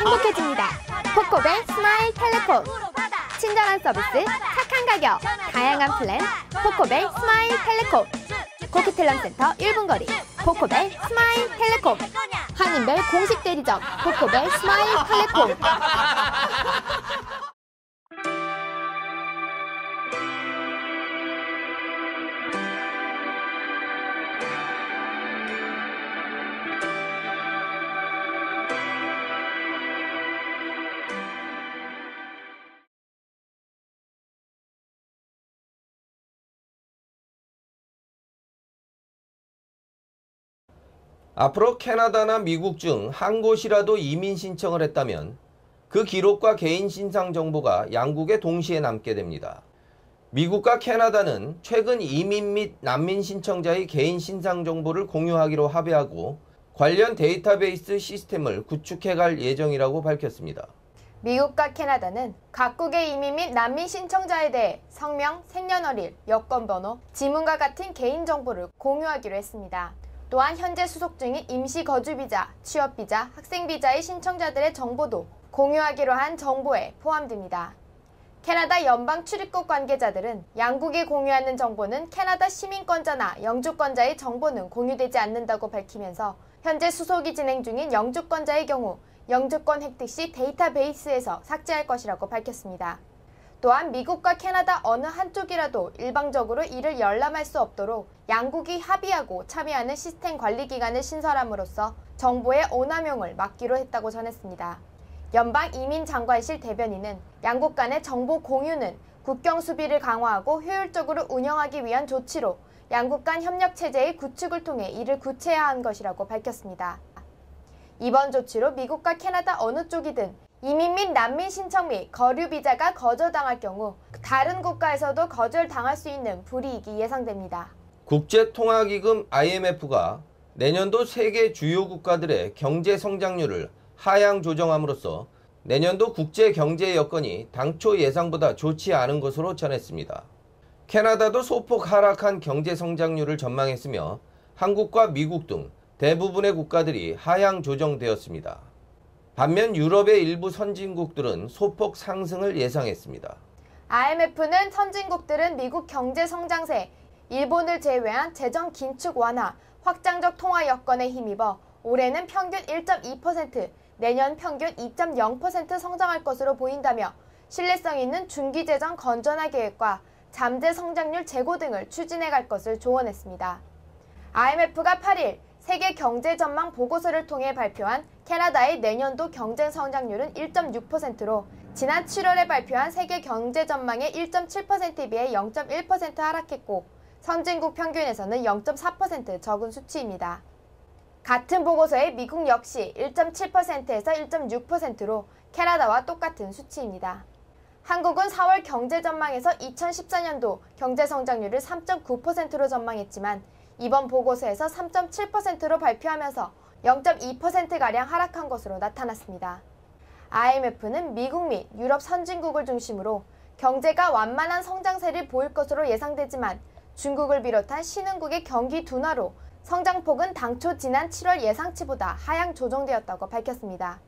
행복해집니다. 코코벨 스마일 텔레콤. 친절한 서비스, 착한 가격, 다양한 플랜. 코코벨 스마일 텔레콤. 코키텔럼센터 1분 거리. 코코벨 스마일 텔레콤. 한인벨 공식 대리점. 코코벨 스마일 텔레콤. 앞으로 캐나다나 미국 중 한 곳이라도 이민 신청을 했다면 그 기록과 개인 신상 정보가 양국에 동시에 남게 됩니다. 미국과 캐나다는 최근 이민 및 난민 신청자의 개인 신상 정보를 공유하기로 합의하고 관련 데이터베이스 시스템을 구축해갈 예정이라고 밝혔습니다. 미국과 캐나다는 각국의 이민 및 난민 신청자에 대해 성명, 생년월일, 여권번호, 지문과 같은 개인정보를 공유하기로 했습니다. 또한 현재 수속 중인 임시거주비자, 취업비자, 학생비자의 신청자들의 정보도 공유하기로 한 정보에 포함됩니다. 캐나다 연방 출입국 관계자들은 양국이 공유하는 정보는 캐나다 시민권자나 영주권자의 정보는 공유되지 않는다고 밝히면서 현재 수속이 진행 중인 영주권자의 경우 영주권 획득 시 데이터베이스에서 삭제할 것이라고 밝혔습니다. 또한 미국과 캐나다 어느 한쪽이라도 일방적으로 이를 열람할 수 없도록 양국이 합의하고 참여하는 시스템 관리기관을 신설함으로써 정보의 오남용을 막기로 했다고 전했습니다. 연방이민장관실 대변인은 양국 간의 정보 공유는 국경 수비를 강화하고 효율적으로 운영하기 위한 조치로 양국 간 협력체제의 구축을 통해 이를 구체화한 것이라고 밝혔습니다. 이번 조치로 미국과 캐나다 어느 쪽이든 이민 및 난민 신청 및 거류 비자가 거절당할 경우 다른 국가에서도 거절당할 수 있는 불이익이 예상됩니다. 국제통화기금 IMF가 내년도 세계 주요 국가들의 경제 성장률을 하향 조정함으로써 내년도 국제 경제 여건이 당초 예상보다 좋지 않은 것으로 전했습니다. 캐나다도 소폭 하락한 경제 성장률을 전망했으며 한국과 미국 등 대부분의 국가들이 하향 조정되었습니다. 반면 유럽의 일부 선진국들은 소폭 상승을 예상했습니다. IMF는 선진국들은 미국 경제 성장세, 일본을 제외한 재정 긴축 완화, 확장적 통화 여건에 힘입어 올해는 평균 1.2%, 내년 평균 2.0% 성장할 것으로 보인다며 신뢰성 있는 중기재정 건전화 계획과 잠재 성장률 제고 등을 추진해갈 것을 조언했습니다. IMF가 8일 세계 경제 전망 보고서를 통해 발표한 캐나다의 내년도 경제 성장률은 1.6%로 지난 7월에 발표한 세계 경제 전망의 1.7%에 비해 0.1% 하락했고 선진국 평균에서는 0.4% 적은 수치입니다. 같은 보고서에 미국 역시 1.7%에서 1.6%로 캐나다와 똑같은 수치입니다. 한국은 4월 경제 전망에서 2014년도 경제 성장률을 3.9%로 전망했지만 이번 보고서에서 3.7%로 발표하면서 0.2%가량 하락한 것으로 나타났습니다. IMF는 미국 및 유럽 선진국을 중심으로 경제가 완만한 성장세를 보일 것으로 예상되지만 중국을 비롯한 신흥국의 경기 둔화로 성장폭은 당초 지난 7월 예상치보다 하향 조정되었다고 밝혔습니다.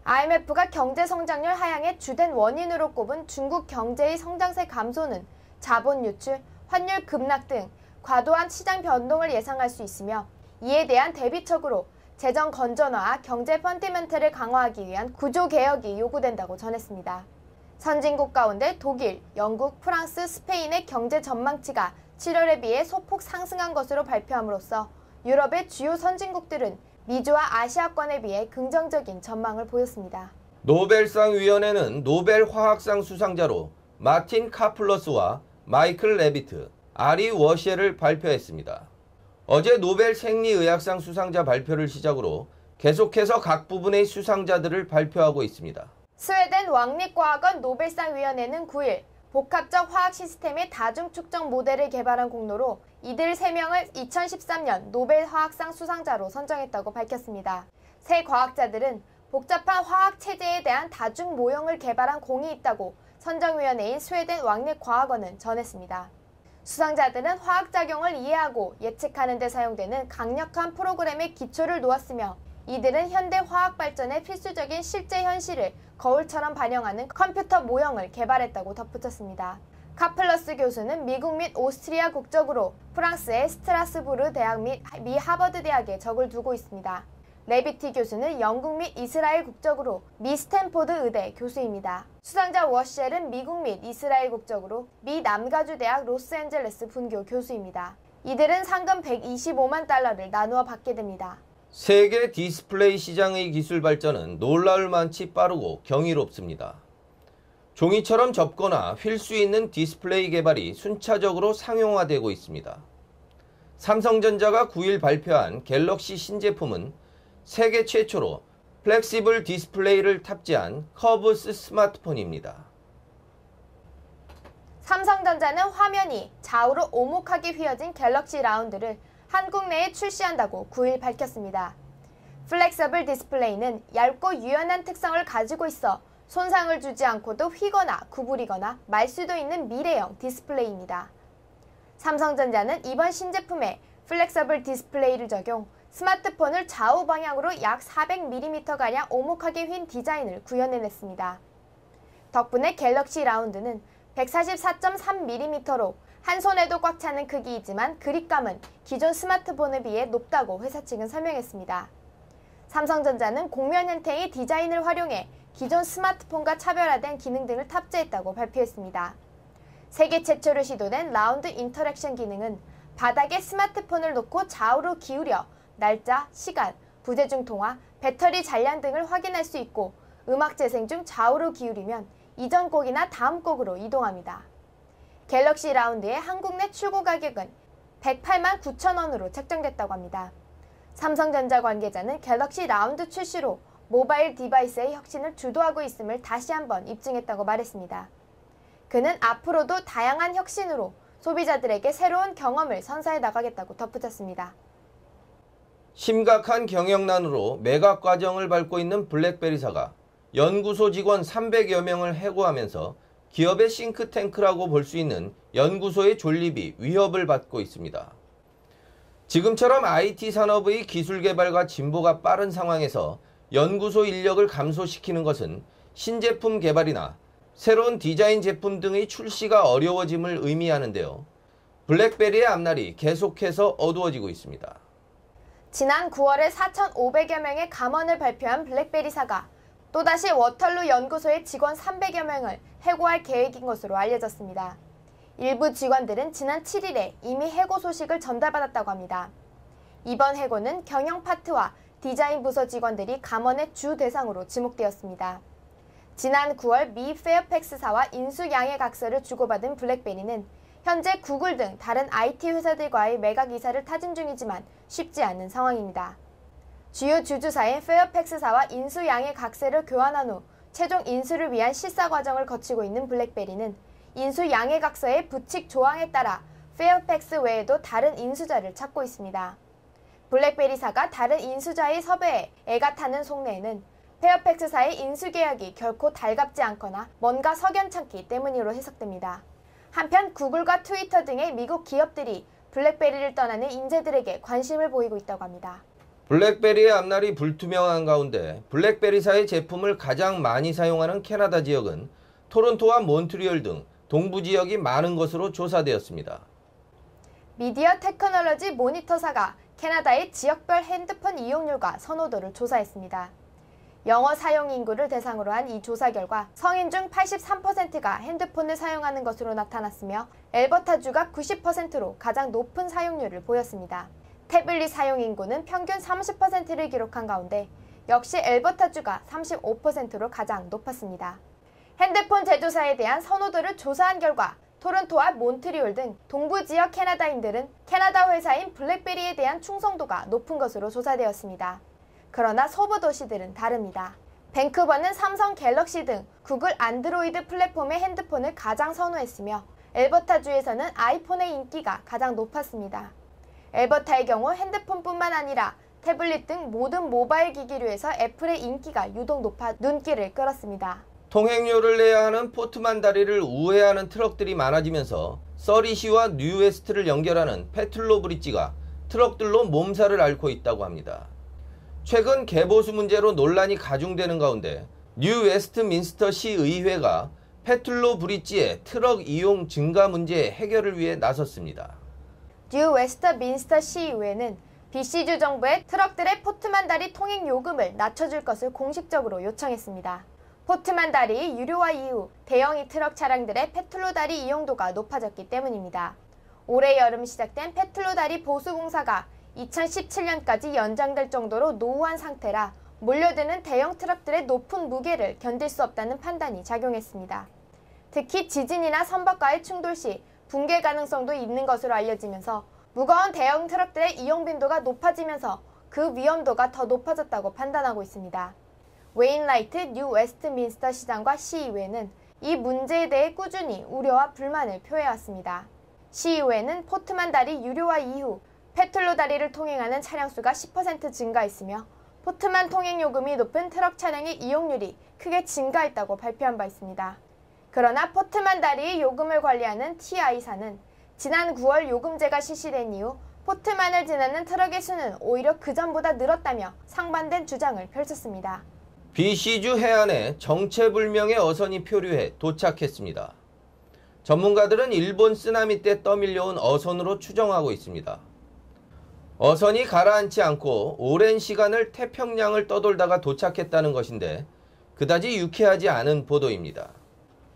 IMF가 경제 성장률 하향의 주된 원인으로 꼽은 중국 경제의 성장세 감소는 자본 유출, 환율 급락 등 과도한 시장 변동을 예상할 수 있으며 이에 대한 대비책으로 재정 건전화와 경제 펀디멘트를 강화하기 위한 구조 개혁이 요구된다고 전했습니다. 선진국 가운데 독일, 영국, 프랑스, 스페인의 경제 전망치가 7월에 비해 소폭 상승한 것으로 발표함으로써 유럽의 주요 선진국들은 미주와 아시아권에 비해 긍정적인 전망을 보였습니다. 노벨상위원회는 노벨 화학상 수상자로 마틴 카플러스와 마이클 레비트, 아리 워셰를 발표했습니다. 어제 노벨 생리의학상 수상자 발표를 시작으로 계속해서 각 부분의 수상자들을 발표하고 있습니다. 스웨덴 왕립과학원 노벨상위원회는 9일 복합적 화학 시스템의 다중 측정 모델을 개발한 공로로 이들 3명을 2013년 노벨 화학상 수상자로 선정했다고 밝혔습니다. 세 과학자들은 복잡한 화학 체제에 대한 다중 모형을 개발한 공이 있다고 선정위원회인 스웨덴 왕립과학원은 전했습니다. 수상자들은 화학작용을 이해하고 예측하는 데 사용되는 강력한 프로그램의 기초를 놓았으며 이들은 현대 화학 발전의 필수적인 실제 현실을 거울처럼 반영하는 컴퓨터 모형을 개발했다고 덧붙였습니다. 카플러스 교수는 미국 및 오스트리아 국적으로 프랑스의 스트라스부르 대학 및 미 하버드 대학에 적을 두고 있습니다. 레비티 교수는 영국 및 이스라엘 국적으로 미 스탠포드 의대 교수입니다. 수상자 워쉘은 미국 및 이스라엘 국적으로 미 남가주 대학 로스앤젤레스 분교 교수입니다. 이들은 상금 125만 달러를 나누어 받게 됩니다. 세계 디스플레이 시장의 기술 발전은 놀라울 만치 빠르고 경이롭습니다. 종이처럼 접거나 휠 수 있는 디스플레이 개발이 순차적으로 상용화되고 있습니다. 삼성전자가 9일 발표한 갤럭시 신제품은 세계 최초로 플렉시블 디스플레이를 탑재한 커브스 스마트폰입니다. 삼성전자는 화면이 좌우로 오목하게 휘어진 갤럭시 라운드를 한국 내에 출시한다고 9일 밝혔습니다. 플렉서블 디스플레이는 얇고 유연한 특성을 가지고 있어 손상을 주지 않고도 휘거나 구부리거나 말 수도 있는 미래형 디스플레이입니다. 삼성전자는 이번 신제품에 플렉서블 디스플레이를 적용, 스마트폰을 좌우 방향으로 약 400mm가량 오목하게 휜 디자인을 구현해냈습니다. 덕분에 갤럭시 라운드는 144.3mm로 한 손에도 꽉 차는 크기이지만 그립감은 기존 스마트폰에 비해 높다고 회사 측은 설명했습니다. 삼성전자는 곡면 형태의 디자인을 활용해 기존 스마트폰과 차별화된 기능 등을 탑재했다고 발표했습니다. 세계 최초로 시도된 라운드 인터랙션 기능은 바닥에 스마트폰을 놓고 좌우로 기울여 날짜, 시간, 부재 중 통화, 배터리 잔량 등을 확인할 수 있고 음악 재생 중 좌우로 기울이면 이전 곡이나 다음 곡으로 이동합니다. 갤럭시 라운드의 한국 내 출고 가격은 108만 9천 원으로 책정됐다고 합니다. 삼성전자 관계자는 갤럭시 라운드 출시로 모바일 디바이스의 혁신을 주도하고 있음을 다시 한번 입증했다고 말했습니다. 그는 앞으로도 다양한 혁신으로 소비자들에게 새로운 경험을 선사해 나가겠다고 덧붙였습니다. 심각한 경영난으로 매각 과정을 밟고 있는 블랙베리사가 연구소 직원 300여 명을 해고하면서 기업의 싱크탱크라고 볼 수 있는 연구소의 존립이 위협을 받고 있습니다. 지금처럼 IT 산업의 기술 개발과 진보가 빠른 상황에서 연구소 인력을 감소시키는 것은 신제품 개발이나 새로운 디자인 제품 등의 출시가 어려워짐을 의미하는데요. 블랙베리의 앞날이 계속해서 어두워지고 있습니다. 지난 9월에 4,500여 명의 감원을 발표한 블랙베리사가 또다시 워털루 연구소의 직원 300여 명을 해고할 계획인 것으로 알려졌습니다. 일부 직원들은 지난 7일에 이미 해고 소식을 전달받았다고 합니다. 이번 해고는 경영 파트와 디자인 부서 직원들이 감원의 주 대상으로 지목되었습니다. 지난 9월 미 페어팩스사와 인수 양해각서를 주고받은 블랙베리는 현재 구글 등 다른 IT 회사들과의 매각 이사를 타진 중이지만 쉽지 않은 상황입니다. 주요 주주사인 페어팩스사와 인수 양해각서를 교환한 후 최종 인수를 위한 실사 과정을 거치고 있는 블랙베리는 인수 양해각서의 부칙 조항에 따라 페어팩스 외에도 다른 인수자를 찾고 있습니다. 블랙베리사가 다른 인수자의 섭외에 애가 타는 속내에는 페어팩스사의 인수 계약이 결코 달갑지 않거나 뭔가 석연찮기 때문으로 해석됩니다. 한편 구글과 트위터 등의 미국 기업들이 블랙베리를 떠나는 인재들에게 관심을 보이고 있다고 합니다. 블랙베리의 앞날이 불투명한 가운데 블랙베리사의 제품을 가장 많이 사용하는 캐나다 지역은 토론토와 몬트리올 등 동부 지역이 많은 것으로 조사되었습니다. 미디어 테크놀로지 모니터사가 캐나다의 지역별 핸드폰 이용률과 선호도를 조사했습니다. 영어 사용 인구를 대상으로 한 이 조사 결과 성인 중 83%가 핸드폰을 사용하는 것으로 나타났으며 엘버타주가 90%로 가장 높은 사용률을 보였습니다. 태블릿 사용 인구는 평균 30%를 기록한 가운데 역시 엘버타주가 35%로 가장 높았습니다. 핸드폰 제조사에 대한 선호도를 조사한 결과 토론토와 몬트리올 등 동부 지역 캐나다인들은 캐나다 회사인 블랙베리에 대한 충성도가 높은 것으로 조사되었습니다. 그러나 소부 도시들은 다릅니다. 밴쿠버는 삼성 갤럭시 등 구글 안드로이드 플랫폼의 핸드폰을 가장 선호했으며 엘버타주에서는 아이폰의 인기가 가장 높았습니다. 엘버타의 경우 핸드폰뿐만 아니라 태블릿 등 모든 모바일 기기류에서 애플의 인기가 유독 높아 눈길을 끌었습니다. 통행료를 내야 하는 포트만 다리를 우회하는 트럭들이 많아지면서 서리시와 뉴웨스트를 연결하는 페틀로 브릿지가 트럭들로 몸살을 앓고 있다고 합니다. 최근 개보수 문제로 논란이 가중되는 가운데 뉴 웨스트민스터 시 의회가 페툴로 브릿지의 트럭 이용 증가 문제 해결을 위해 나섰습니다. 뉴 웨스트민스터 시 의회는 BC주 정부에 트럭들의 포트만 다리 통행 요금을 낮춰줄 것을 공식적으로 요청했습니다. 포트만 다리 유료화 이후 대형 트럭 차량들의 페툴로 다리 이용도가 높아졌기 때문입니다. 올해 여름 시작된 페툴로 다리 보수 공사가 2017년까지 연장될 정도로 노후한 상태라 몰려드는 대형 트럭들의 높은 무게를 견딜 수 없다는 판단이 작용했습니다. 특히 지진이나 선박과의 충돌 시 붕괴 가능성도 있는 것으로 알려지면서 무거운 대형 트럭들의 이용 빈도가 높아지면서 그 위험도가 더 높아졌다고 판단하고 있습니다. 웨인라이트 뉴 웨스트민스터 시장과 시의회는 이 문제에 대해 꾸준히 우려와 불만을 표해왔습니다. 시의회는 포트만 다리 유료화 이후 페툴로 다리를 통행하는 차량 수가 10% 증가했으며 포트만 통행 요금이 높은 트럭 차량의 이용률이 크게 증가했다고 발표한 바 있습니다. 그러나 포트만 다리의 요금을 관리하는 TI사는 지난 9월 요금제가 실시된 이후 포트만을 지나는 트럭의 수는 오히려 그전보다 늘었다며 상반된 주장을 펼쳤습니다. BC주 해안에 정체불명의 어선이 표류해 도착했습니다. 전문가들은 일본 쓰나미 때 떠밀려온 어선으로 추정하고 있습니다. 어선이 가라앉지 않고 오랜 시간을 태평양을 떠돌다가 도착했다는 것인데 그다지 유쾌하지 않은 보도입니다.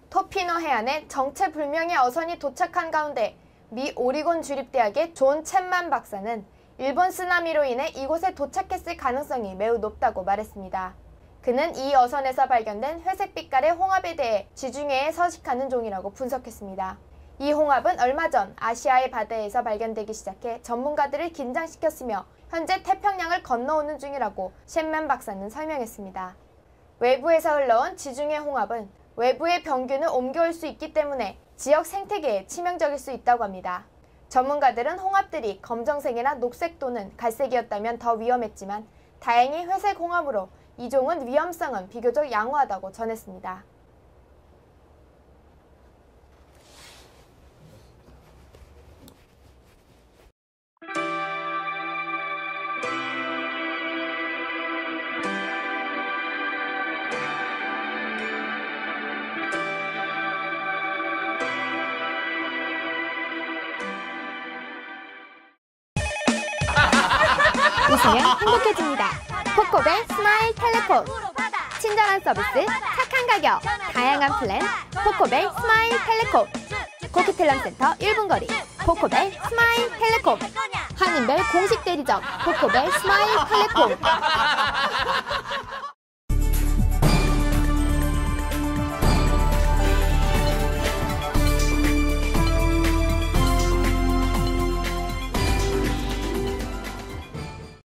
토피노 해안에 정체불명의 어선이 도착한 가운데 미 오리곤 주립대학의 존 챗만 박사는 일본 쓰나미로 인해 이곳에 도착했을 가능성이 매우 높다고 말했습니다. 그는 이 어선에서 발견된 회색 빛깔의 홍합에 대해 지중해에 서식하는 종이라고 분석했습니다. 이 홍합은 얼마 전 아시아의 바다에서 발견되기 시작해 전문가들을 긴장시켰으며 현재 태평양을 건너오는 중이라고 챗만 박사는 설명했습니다. 외부에서 흘러온 지중해 홍합은 외부의 병균을 옮겨올 수 있기 때문에 지역 생태계에 치명적일 수 있다고 합니다. 전문가들은 홍합들이 검정색이나 녹색 또는 갈색이었다면 더 위험했지만 다행히 회색 홍합으로 이 종은 위험성은 비교적 양호하다고 전했습니다. 웃으면 행복해집니다. 코코벨 스마일 텔레폰. 친절한 서비스, 착한 가격, 다양한 플랜, 코코벨 스마일 텔레콤. 코크텔란센터 1분 거리, 코코벨 스마일 텔레콤. 한인별 공식 대리점, 코코벨 스마일 텔레콤.